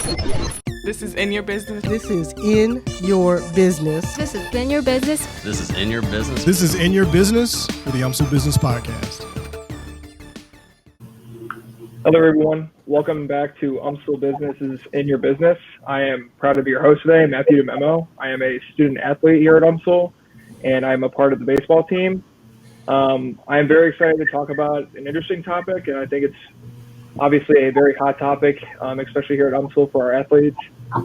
This is In Your Business. This is In Your Business. This is In Your Business. This is In Your Business. This is In Your Business with the UMSL Business Podcast. Hello, everyone. Welcome back to UMSL Business's In Your Business. I am proud to be your host today, Matthew DiMemmo. I am a student athlete here at UMSL, and I'm a part of the baseball team. I am very excited to talk about an interesting topic, and I think it's obviously a very hot topic, especially here at UMSL for our athletes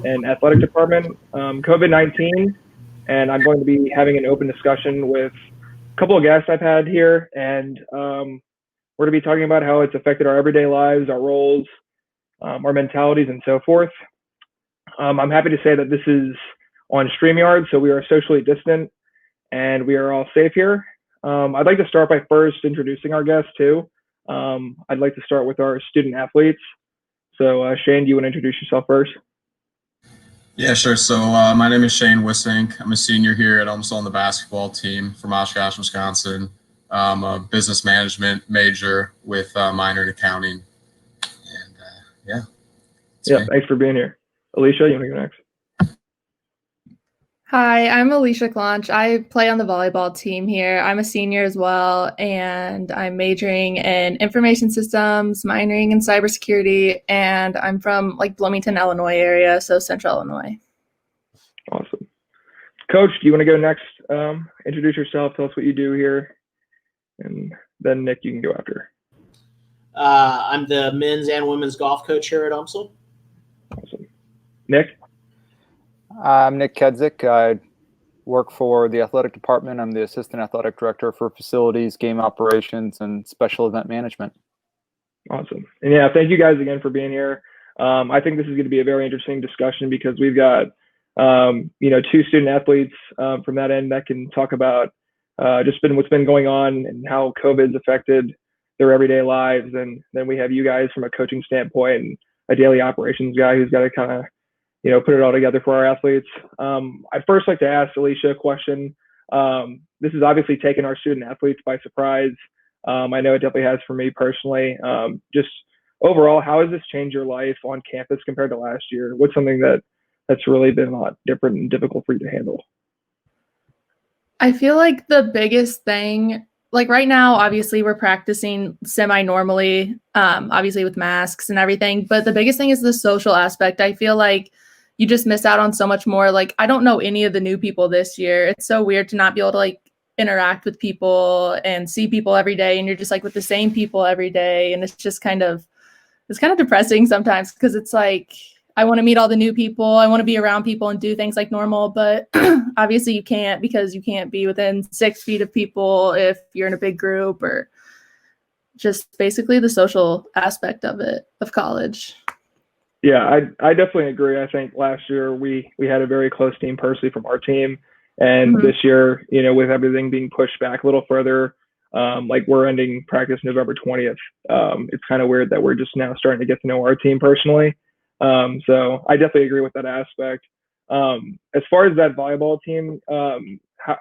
and athletic department, COVID-19. And I'm going to be having an open discussion with a couple of guests I've had here, and we're going to be talking about how it's affected our everyday lives, our roles, our mentalities, and so forth. I'm happy to say that this is on StreamYard, so we are socially distant, and we are all safe here. I'd like to start by first introducing our guests, too. I'd like to start with our student athletes. So, Shane, do you want to introduce yourself first? Yeah, sure. So my name is Shane Wissink. I'm a senior here at UMSL on the basketball team from Oshkosh, Wisconsin. I'm a business management major with minor in accounting. And Thanks for being here. Alicia, you want to go next? Hi, I'm Alicia Claunch. I play on the volleyball team here. I'm a senior as well, and I'm majoring in information systems, minoring in cybersecurity, and I'm from Bloomington, Illinois area, so central Illinois. Awesome. Coach, do you want to go next? Introduce yourself, tell us what you do here, and then Nick, you can go after. I'm the men's and women's golf coach here at UMSL. Awesome. Nick? I'm Nick Kedzuch. I work for the athletic department. I'm the assistant athletic director for facilities, game operations, and special event management. Awesome. And yeah, thank you guys again for being here. I think this is going to be a very interesting discussion because we've got, two student athletes from that end that can talk about what's been going on and how COVID's affected their everyday lives. And then we have you guys from a coaching standpoint and a daily operations guy who's got to kind of put it all together for our athletes. I'd first like to ask Alicia a question. This has obviously taken our student athletes by surprise. I know it definitely has for me personally. Just overall, how has this changed your life on campus compared to last year? What's something that's really been a lot different and difficult for you to handle? I feel like the biggest thing, right now, obviously we're practicing semi-normally, obviously with masks and everything, but the biggest thing is the social aspect. I feel like you just miss out on so much more. I don't know any of the new people this year. It's so weird to not be able to interact with people and see people every day. And you're just with the same people every day. And it's just it's kind of depressing sometimes because it's I want to meet all the new people. I want to be around people and do things like normal, but obviously you can't because you can't be within 6 feet of people if you're in a big group, or just basically the social aspect of it, of college. Yeah, I definitely agree. I think last year we had a very close team personally from our team. And this year, with everything being pushed back a little further, we're ending practice November 20th. It's kind of weird that we're just now starting to get to know our team personally. So I definitely agree with that aspect. As far as that volleyball team,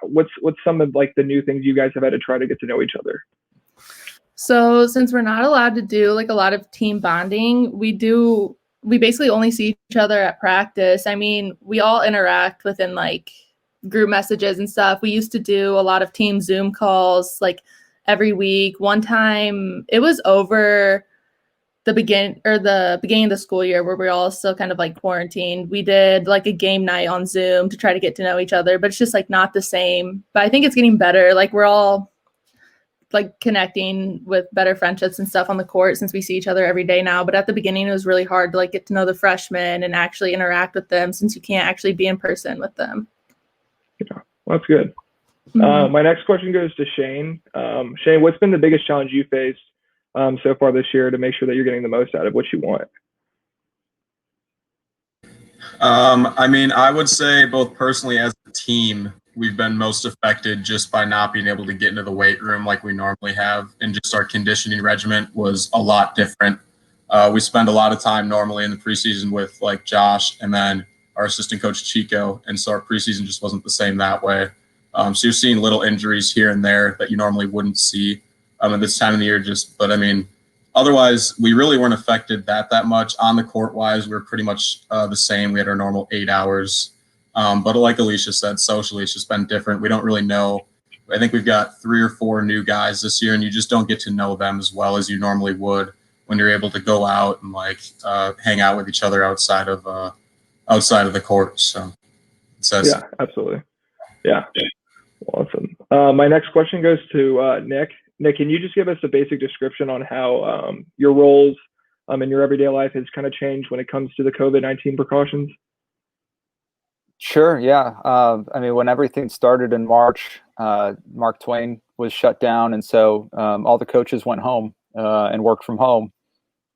what's some of the new things you guys have had to try to get to know each other? So since we're not allowed to do a lot of team bonding, we basically only see each other at practice. I mean, we all interact within group messages and stuff. We used to do a lot of team Zoom calls every week. One time it was over the beginning of the school year where we're all still kind of quarantined. We did a game night on Zoom to try to get to know each other, but it's just not the same. But I think it's getting better. We're all connecting with better friendships and stuff on the court since we see each other every day now. But at the beginning, it was really hard to get to know the freshmen and actually interact with them since you can't actually be in person with them. Yeah, well, that's good. My next question goes to Shane. Shane, what's been the biggest challenge you faced so far this year to make sure that you're getting the most out of what you want? I would say both personally as a team, we've been most affected just by not being able to get into the weight room like we normally have, and just our conditioning regimen was a lot different. We spend a lot of time normally in the preseason with Josh and then our assistant coach Chico, and so our preseason just wasn't the same that way. So you're seeing little injuries here and there that you normally wouldn't see at this time of the year. otherwise, we really weren't affected that much. On the court wise, we were pretty much the same. We had our normal 8 hours. But like Alicia said, socially, it's just been different. We don't really know. I think we've got 3 or 4 new guys this year, and you just don't get to know them as well as you normally would when you're able to go out and hang out with each other outside of the court. So yeah, absolutely. Yeah. Awesome. My next question goes to Nick. Nick, can you just give us a basic description on how your roles in your everyday life has kind of changed when it comes to the COVID-19 precautions? Sure. Yeah. I mean, when everything started in March, Mark Twain was shut down. And so all the coaches went home and worked from home.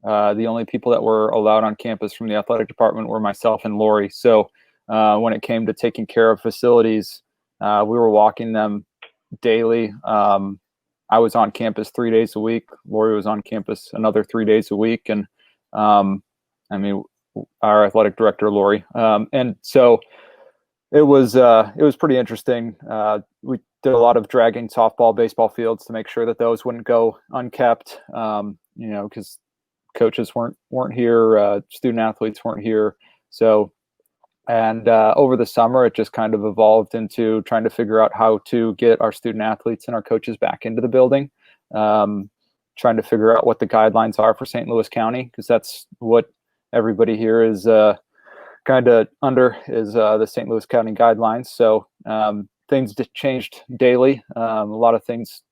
The only people that were allowed on campus from the athletic department were myself and Lori. So when it came to taking care of facilities, we were walking them daily. I was on campus 3 days a week. Lori was on campus another 3 days a week. And I mean, our athletic director, Lori. And so it was pretty interesting. We did a lot of dragging softball, baseball fields to make sure that those wouldn't go unkept, because coaches weren't here, student athletes weren't here. So, and over the summer, it just kind of evolved into trying to figure out how to get our student athletes and our coaches back into the building, trying to figure out what the guidelines are for St. Louis County, because that's what everybody here is kind of under is the St. Louis County guidelines. So things changed daily. A lot of things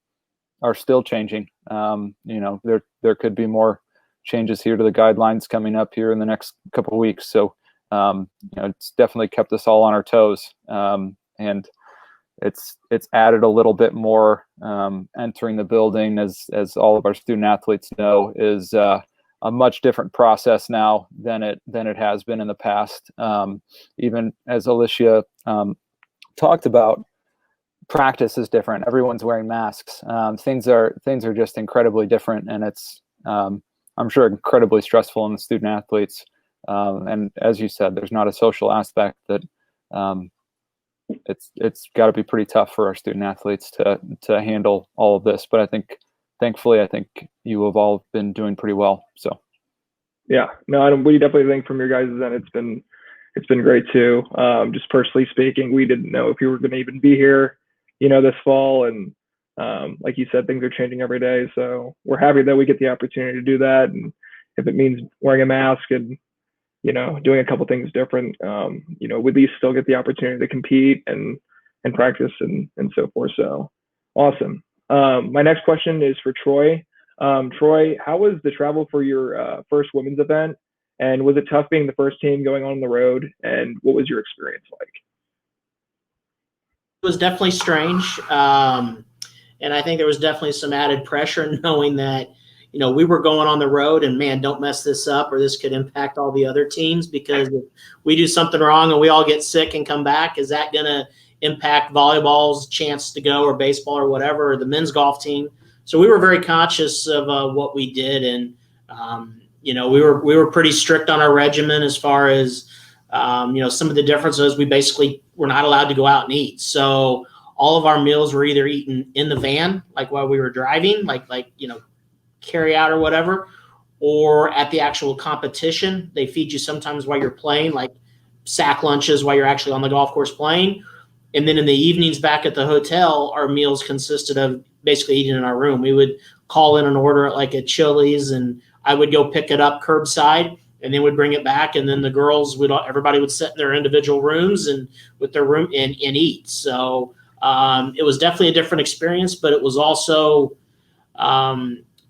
are still changing. There could be more changes here to the guidelines coming up here in the next couple of weeks. So it's definitely kept us all on our toes, and it's added a little bit more entering the building, as all of our student athletes know, is a much different process now than it has been in the past. Even as Alicia talked about, practice is different. Everyone's wearing masks. Things are just incredibly different, and it's I'm sure incredibly stressful on the student athletes. And as you said, there's not a social aspect that it's got to be pretty tough for our student athletes to handle all of this. But thankfully, I think you have all been doing pretty well. So, yeah, no, we definitely think from your guys' end, it's been great too. Just personally speaking, we didn't know if you were going to even be here, this fall, and like you said, things are changing every day. So we're happy that we get the opportunity to do that, and if it means wearing a mask and doing a couple things different, we at least still get the opportunity to compete and practice and so forth. So awesome. My next question is for Troy. Troy, how was the travel for your first women's event? And was it tough being the first team going on the road? And what was your experience like? It was definitely strange. And I think there was definitely some added pressure knowing that, we were going on the road, and man, don't mess this up or this could impact all the other teams, because if we do something wrong and we all get sick and come back, is that going to impact volleyball's chance to go, or baseball, or whatever, or the men's golf team? So we were very conscious of what we did, and we were pretty strict on our regimen as far as some of the differences. We basically were not allowed to go out and eat, so all of our meals were either eaten in the van, like while we were driving, like carry out or whatever, or at the actual competition. They feed you sometimes while you're playing, like sack lunches while you're actually on the golf course playing. And then in the evenings back at the hotel, our meals consisted of basically eating in our room. We would call in an order at like a Chili's, and I would go pick it up curbside, and then would bring it back. And then the girls everybody would sit in their individual rooms and with their room and eat. So it was definitely a different experience, but it was also,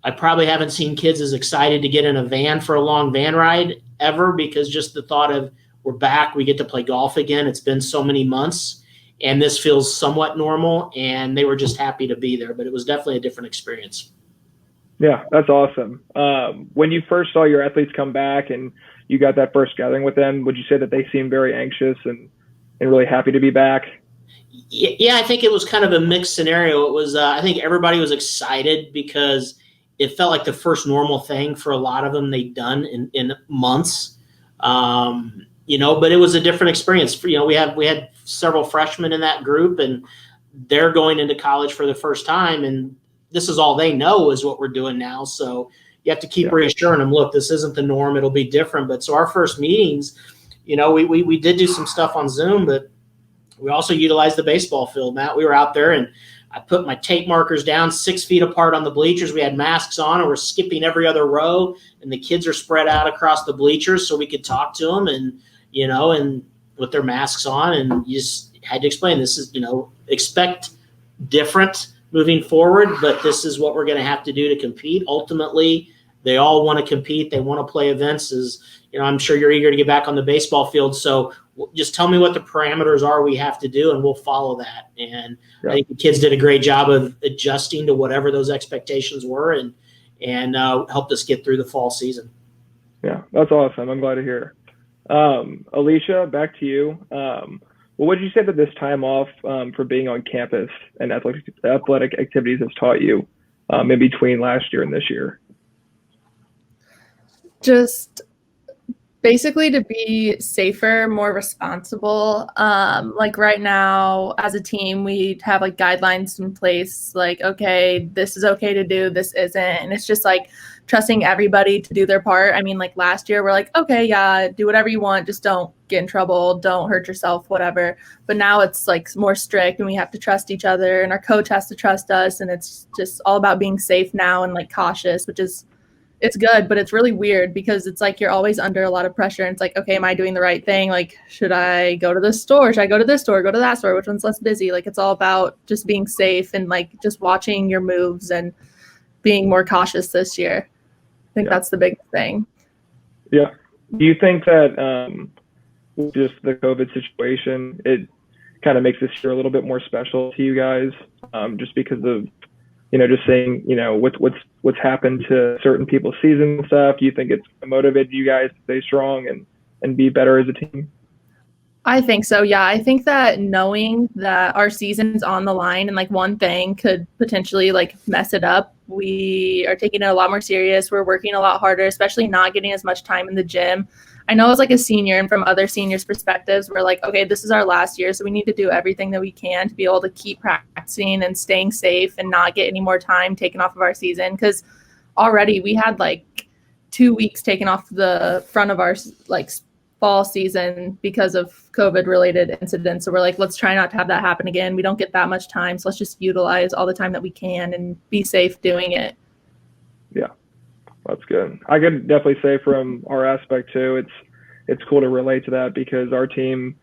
I probably haven't seen kids as excited to get in a van for a long van ride ever, because just the thought of we're back, we get to play golf again. It's been so many months, and this feels somewhat normal, and they were just happy to be there. But it was definitely a different experience. Yeah, that's awesome. When you first saw your athletes come back and you got that first gathering with them, would you say that they seemed very anxious and really happy to be back? Yeah, I think it was kind of a mixed scenario. It was, I think everybody was excited because it felt like the first normal thing for a lot of them they'd done in months. But it was a different experience. We had several freshmen in that group, and they're going into college for the first time, and this is all they know is what we're doing now. So, you have to keep reassuring them, look, this isn't the norm. It'll be different. But so our first meetings, we did do some stuff on Zoom, but we also utilized the baseball field, Matt. We were out there and I put my tape markers down 6 feet apart on the bleachers. We had masks on and we're skipping every other row, and the kids are spread out across the bleachers so we could talk to them and with their masks on. And you just had to explain this is, expect different moving forward, but this is what we're going to have to do to compete. Ultimately, they all want to compete. They want to play events. I'm sure you're eager to get back on the baseball field. So just tell me what the parameters are we have to do, and we'll follow that. And I think the kids did a great job of adjusting to whatever those expectations were and helped us get through the fall season. Yeah, that's awesome. I'm glad to hear. Alicia, back to you. What would you say that this time off for being on campus and athletic activities has taught you in between last year and this year? Just basically to be safer, more responsible. Like right now as a team, we have like guidelines in place, like, okay, this is okay to do, this isn't. And it's just like trusting everybody to do their part. I mean, like last year we're like, okay, yeah, do whatever you want. Just don't get in trouble. Don't hurt yourself, whatever. But now it's like more strict and we have to trust each other and our coach has to trust us. And it's just all about being safe now and like cautious, which is, it's good, but it's really weird because it's like you're always under a lot of pressure. And it's like, okay, am I doing the right thing? Like, should I go to this store? Should I go to this store? Go to that store? Which one's less busy? Like, it's all about just being safe and like just watching your moves and being more cautious this year. I think that's the big thing. Yeah. Do you think that just the COVID situation, it kind of makes this year a little bit more special to you guys, just because of, just saying, what's happened to certain people's season and stuff? Do you think it's motivated you guys to stay strong and be better as a team? I think so. Yeah. I think that knowing that our season's on the line and like one thing could potentially like mess it up, we are taking it a lot more serious. We're working a lot harder, especially not getting as much time in the gym. I know as like a senior and from other seniors' perspectives, we're like, okay, this is our last year, so we need to do everything that we can to be able to keep practicing and staying safe and not get any more time taken off of our season. Because already we had like 2 weeks taken off the front of our like fall season because of COVID-related incidents. So we're like, let's try not to have that happen again. We don't get that much time, so let's just utilize all the time that we can and be safe doing it. Yeah. That's good. I could definitely say from our aspect too, it's cool to relate to that because our team,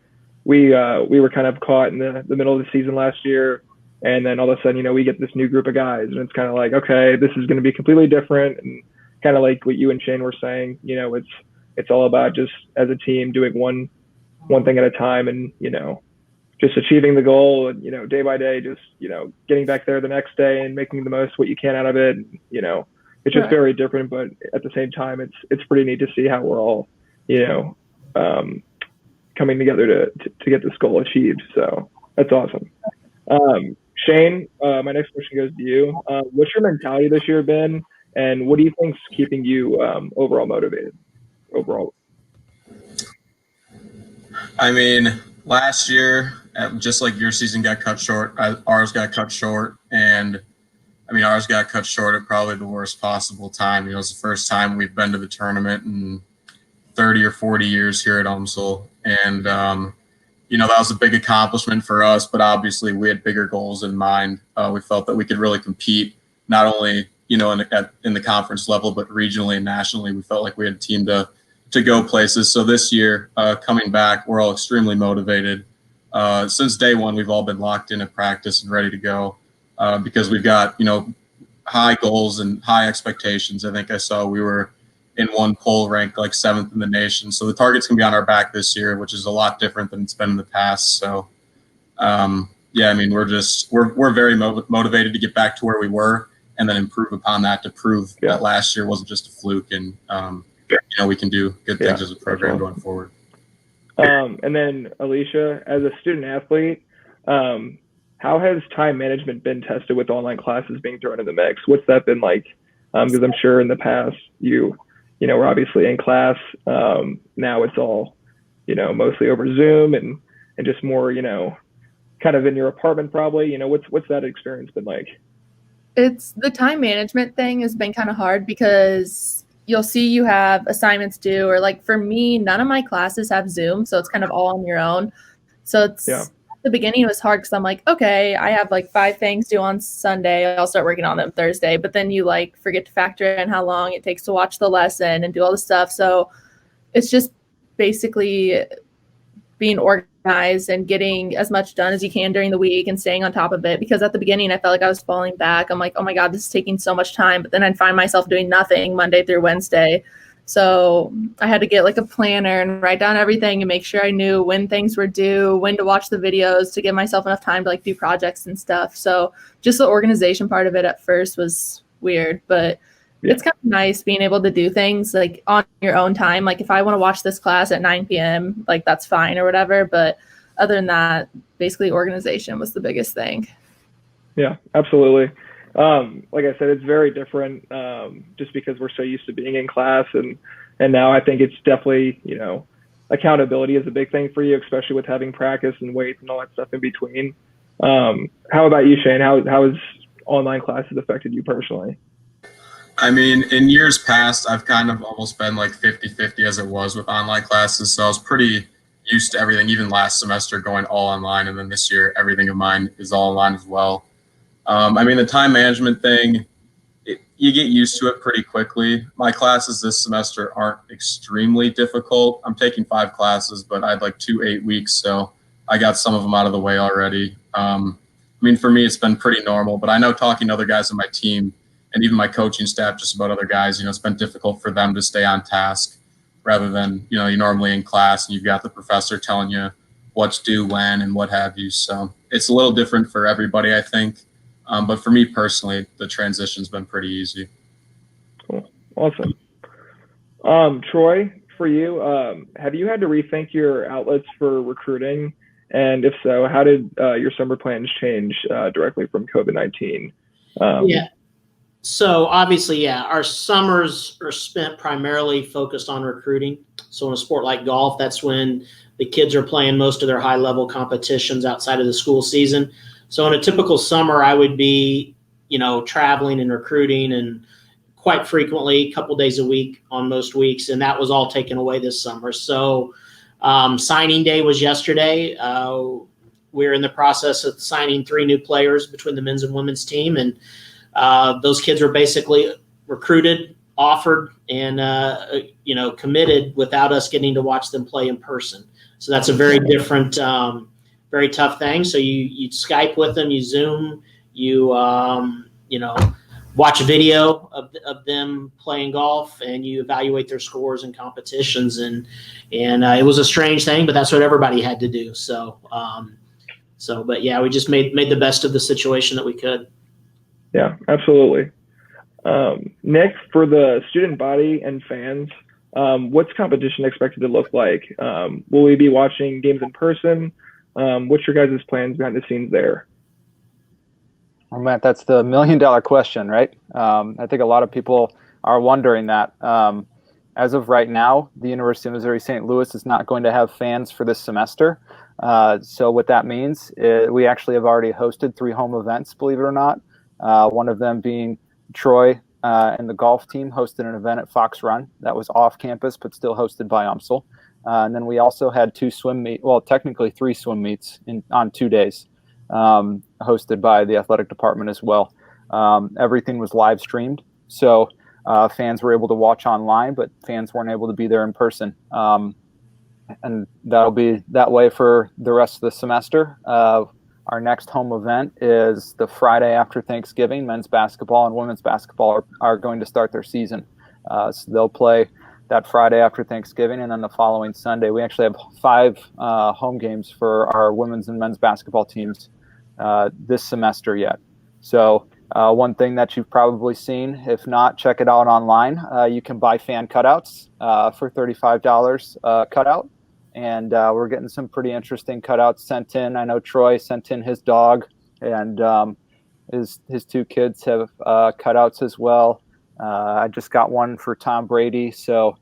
we were kind of caught in the middle of the season last year, and then all of a sudden, we get this new group of guys, and it's kind of like, okay, this is going to be completely different, and kind of like what you and Shane were saying, it's all about just as a team doing one thing at a time, and just achieving the goal, and day by day, just getting back there the next day and making the most what you can out of it, It's just very different, but at the same time, it's pretty neat to see how we're all, coming together to get this goal achieved. So that's awesome. Shane, my next question goes to you. What's your mentality this year been, and what do you think's keeping you overall motivated? I mean, last year, just like your season got cut short, ours got cut short, and ours got cut short at probably the worst possible time. It was the first time we've been to the tournament in 30 or 40 years here at UMSL. And, that was a big accomplishment for us, but obviously we had bigger goals in mind. We felt that we could really compete, not only, in the conference level, but regionally and nationally. We felt like we had a team to go places. So this year, coming back, we're all extremely motivated. Since day one, we've all been locked in at practice and ready to go. Because we've got, high goals and high expectations. I think I saw we were in one poll ranked like 7th in the nation. So the target's going to be on our back this year, which is a lot different than it's been in the past. So, we're very motivated to get back to where we were and then improve upon that to prove that last year wasn't just a fluke and, we can do good things as a program going forward. And then Alicia, as a student athlete, how has time management been tested with online classes being thrown in the mix? What's that been like? Because I'm sure in the past you were obviously in class. Now it's all, mostly over Zoom and just more, kind of in your apartment probably. What's that experience been like? It's the time management thing has been kind of hard because you'll see you have assignments due, or like for me, none of my classes have Zoom, so it's kind of all on your own. So it's at the beginning it was hard because I'm like, okay, I have like 5 things due on Sunday. I'll start working on them Thursday. But then you like forget to factor in how long it takes to watch the lesson and do all the stuff. So it's just basically being organized and getting as much done as you can during the week and staying on top of it. Because at the beginning, I felt like I was falling back. I'm like, oh my God, this is taking so much time. But then I'd find myself doing nothing Monday through Wednesday. So I had to get like a planner and write down everything and make sure I knew when things were due, when to watch the videos to give myself enough time to like do projects and stuff. So just the organization part of it at first was weird, but it's kind of nice being able to do things like on your own time. Like if I want to watch this class at 9 p.m., like that's fine or whatever. But other than that, basically organization was the biggest thing. Yeah, absolutely. Like I said, it's very different just because we're so used to being in class. And now I think it's definitely, accountability is a big thing for you, especially with having practice and weights and all that stuff in between. How about you, Shane? How has online classes affected you personally? I mean, in years past, I've kind of almost been like 50-50 as it was with online classes. So I was pretty used to everything, even last semester going all online. And then this year, everything of mine is all online as well. I mean, the time management thing, you get used to it pretty quickly. My classes this semester aren't extremely difficult. I'm taking 5 classes, but I had like 2 8 weeks. So I got some of them out of the way already. I mean, for me, it's been pretty normal. But I know talking to other guys on my team, and even my coaching staff, just about other guys, it's been difficult for them to stay on task rather than, you're normally in class and you've got the professor telling you what's due when and what have you. So it's a little different for everybody, I think. But for me personally, the transition's been pretty easy. Cool. Awesome. Troy, for you, have you had to rethink your outlets for recruiting? And if so, how did your summer plans change directly from COVID-19? Yeah. So obviously, our summers are spent primarily focused on recruiting. So in a sport like golf, that's when the kids are playing most of their high-level competitions outside of the school season. So in a typical summer, I would be, traveling and recruiting and quite frequently, a couple days a week on most weeks. And that was all taken away this summer. So signing day was yesterday. We're in the process of signing 3 new players between the men's and women's team. And those kids were basically recruited, offered, and committed without us getting to watch them play in person. So that's a very different, very tough thing. So you Skype with them, you Zoom, you watch a video of them playing golf, and you evaluate their scores in competitions. And it was a strange thing, but that's what everybody had to do. So but yeah, we just made the best of the situation that we could. Yeah, absolutely. Nick, for the student body and fans, what's competition expected to look like? Will we be watching games in person? What's your guys' plans behind the scenes there? Well, Matt, that's the $1 million question, right? I think a lot of people are wondering that. As of right now, the University of Missouri St. Louis is not going to have fans for this semester. So what that means is we actually have already hosted 3 home events, believe it or not. One of them being Troy and the golf team hosted an event at Fox Run that was off campus, but still hosted by UMSL. And then we also had 2 swim meets, well, technically 3 swim meets on 2 days, hosted by the athletic department as well. Everything was live streamed. So fans were able to watch online, but fans weren't able to be there in person. And that'll be that way for the rest of the semester. Our next home event is the Friday after Thanksgiving. Men's basketball and women's basketball are going to start their season. So they'll play that Friday after Thanksgiving, and then the following Sunday. We actually have 5 home games for our women's and men's basketball teams this semester yet. So one thing that you've probably seen, if not, check it out online. You can buy fan cutouts for $35 cutout. And we're getting some pretty interesting cutouts sent in. I know Troy sent in his dog, and his 2 kids have cutouts as well. I just got one for Tom Brady, so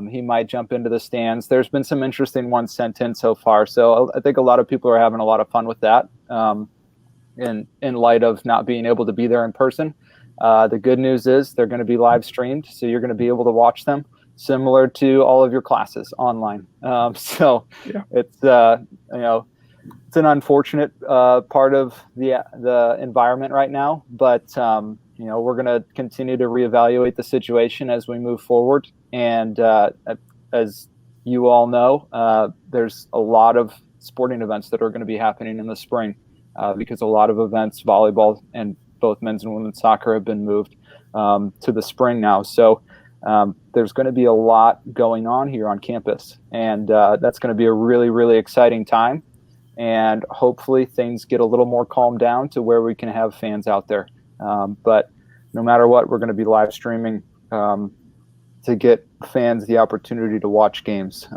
he might jump into the stands. There's been some interesting ones sent in so far, so I think a lot of people are having a lot of fun with that. in light of not being able to be there in person. The good news is they're going to be live streamed, so you're going to be able to watch them, similar to all of your classes online. So Yeah. it's it's an unfortunate part of the environment right now, but we're going to continue to reevaluate the situation as we move forward. And as you all know, there's a lot of sporting events that are going to be happening in the spring because a lot of events, volleyball and both men's and women's soccer, have been moved to the spring now. So there's going to be a lot going on here on campus, and that's going to be a really, really exciting time. And hopefully things get a little more calmed down to where we can have fans out there. But no matter what, we're going to be live streaming to get fans the opportunity to watch games.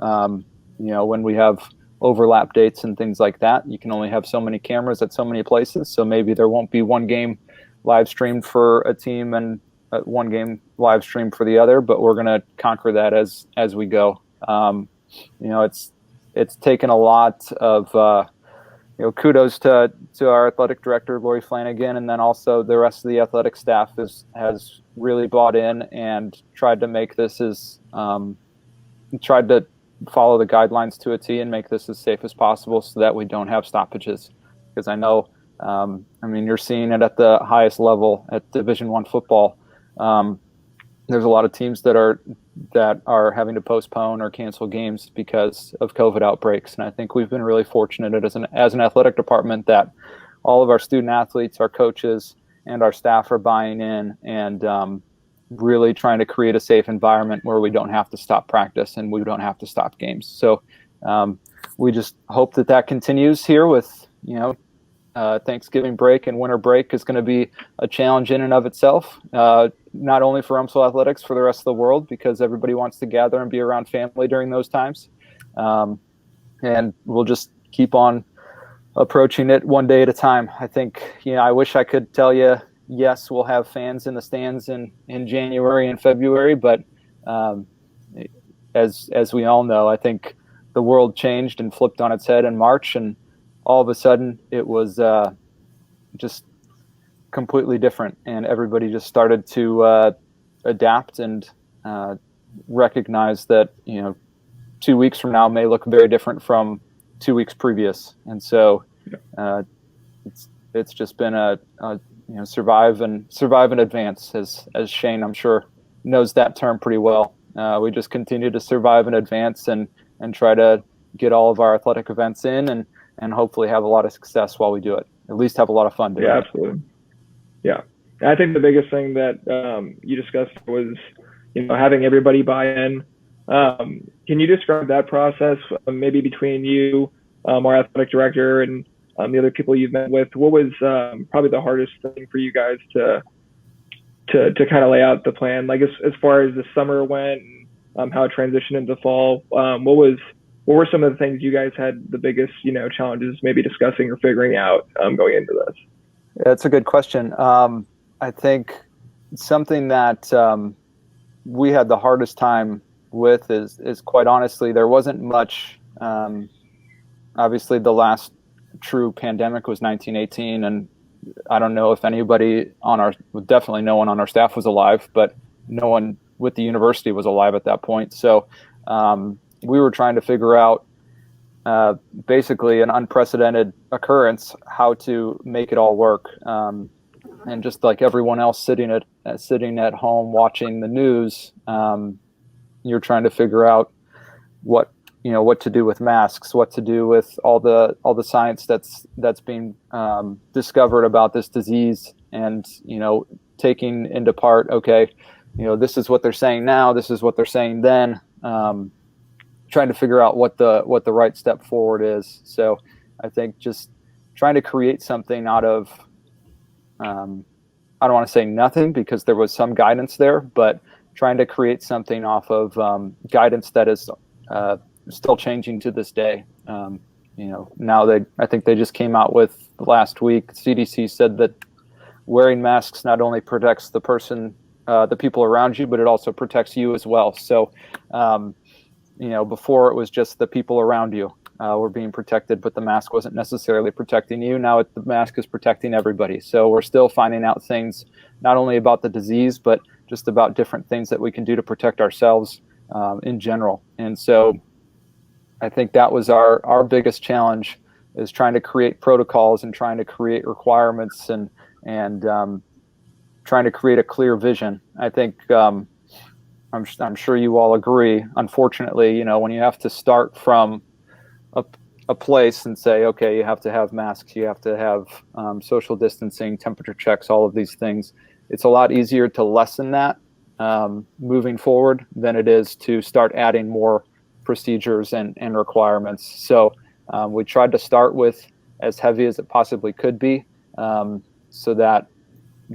When we have overlap dates and things like that, you can only have so many cameras at so many places. So maybe there won't be one game live streamed for a team and one game live streamed for the other, but we're going to conquer that as we go. It's taken a lot of kudos to our athletic director, Lori Flanagan, and then also the rest of the athletic staff has really bought in and tried to make this tried to follow the guidelines to a T and make this as safe as possible so that we don't have stoppages. Because I know, you're seeing it at the highest level at Division I football. There's a lot of teams that are having to postpone or cancel games because of COVID outbreaks. And I think we've been really fortunate as an athletic department that all of our student athletes, our coaches, and our staff are buying in and really trying to create a safe environment where we don't have to stop practice and we don't have to stop games. So we just hope that continues here with, Thanksgiving break and winter break is going to be a challenge in and of itself, not only for UMSL athletics, for the rest of the world, because everybody wants to gather and be around family during those times. And we'll just keep on approaching it one day at a time. I think, I wish I could tell you, yes, we'll have fans in the stands in January and February, but as we all know, I think the world changed and flipped on its head in March, and all of a sudden it was just completely different, and everybody just started to adapt and recognize that 2 weeks from now may look very different from 2 weeks previous. And so it's just been a survive and advance, as Shane, I'm sure, knows that term pretty well. We just continue to survive and advance and try to get all of our athletic events in and hopefully have a lot of success while we do it. At least have a lot of fun doing it. Yeah, absolutely. Yeah. And I think the biggest thing that you discussed was, having everybody buy in. Can you describe that process, maybe between you, our athletic director, and the other people you've met with? What was probably the hardest thing for you guys to kind of lay out the plan, like as far as the summer went, and how it transitioned into fall? What were some of the things you guys had the biggest, challenges maybe discussing or figuring out going into this? That's a good question. I think something that we had the hardest time with is quite honestly, there wasn't much. Obviously, the last true pandemic was 1918, and I don't know if anybody definitely no one on our staff was alive, but no one with the university was alive at that point. So we were trying to figure out basically an unprecedented occurrence, how to make it all work. And just like everyone else sitting at home watching the news, you're trying to figure out what to do with masks, what to do with all the science that's being discovered about this disease, and taking into part, okay, this is what they're saying now, this is what they're saying then. Trying to figure out what the right step forward is. So I think just trying to create something out of, I don't want to say nothing, because there was some guidance there, but trying to create something off of guidance that is still changing to this day. Now I think they just came out with last week, CDC said that wearing masks not only protects the person, the people around you, but it also protects you as well. So, before it was just the people around you. were being protected, but the mask wasn't necessarily protecting you. Now the mask is protecting everybody. So we're still finding out things, not only about the disease, but just about different things that we can do to protect ourselves in general. And so I think that was our biggest challenge, is trying to create protocols and trying to create requirements and trying to create a clear vision. I think I'm sure you all agree. Unfortunately, when you have to start from a place and say, okay, you have to have masks, you have to have social distancing, temperature checks, all of these things, it's a lot easier to lessen that moving forward than it is to start adding more procedures and requirements. So we tried to start with as heavy as it possibly could be, so that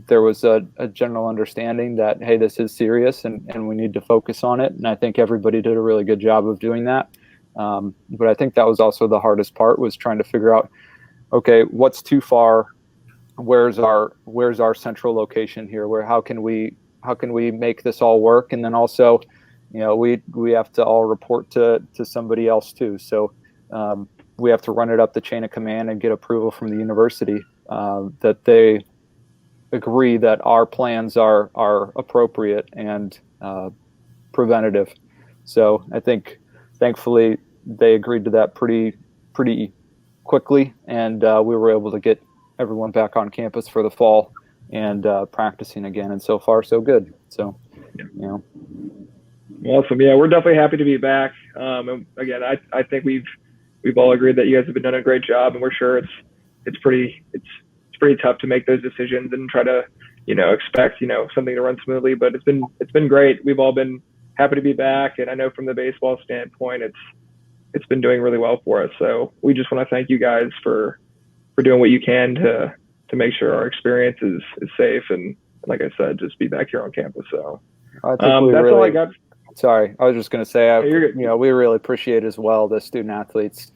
there was a general understanding that, hey, this is serious and we need to focus on it. And I think everybody did a really good job of doing that. But I think that was also the hardest part, was trying to figure out, okay, what's too far? Where's our central location here? How can we make this all work? And then also, we have to all report to somebody else too. So we have to run it up the chain of command and get approval from the university that they agree that our plans are appropriate and preventative. So I think, thankfully, they agreed to that pretty quickly, and we were able to get everyone back on campus for the fall and practicing again. And so far, so good. So, Awesome. Yeah, we're definitely happy to be back. And again, I think we've all agreed that you guys have been doing a great job, and we're sure it's pretty tough to make those decisions and try to, expect, something to run smoothly, but it's been great. We've all been happy to be back. And I know from the baseball standpoint, it's been doing really well for us. So we just want to thank you guys for doing what you can to make sure our experience is safe. And like I said, just be back here on campus. So I think that's all I got. Sorry, I was just going to say, we really appreciate as well the student athletes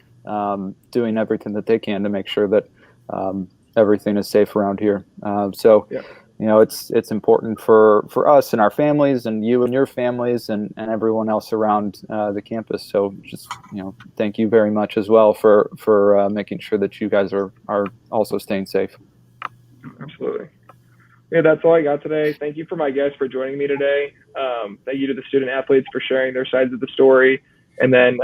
doing everything that they can to make sure that everything is safe around here. It's important for us and our families, and you and your families, and everyone else around the campus. So just thank you very much as well for making sure that you guys are also staying safe. Absolutely. Yeah, that's all I got today. Thank you for my guests for joining me today. Thank you to the student athletes for sharing their sides of the story. And then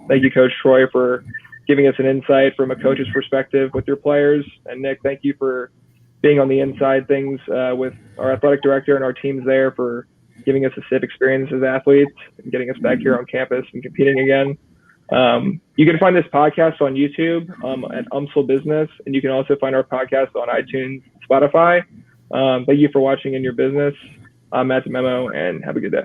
thank you, Coach Troy, for giving us an insight from a coach's perspective with your players. And Nick, thank you for being on the inside things with our athletic director and our teams there, for giving us a safe experience as athletes and getting us back here on campus and competing again. You can find this podcast on YouTube at UMSL Business, and you can also find our podcast on iTunes, Spotify. Thank you for watching In Your Business. I'm Matt DiMemmo, and have a good day.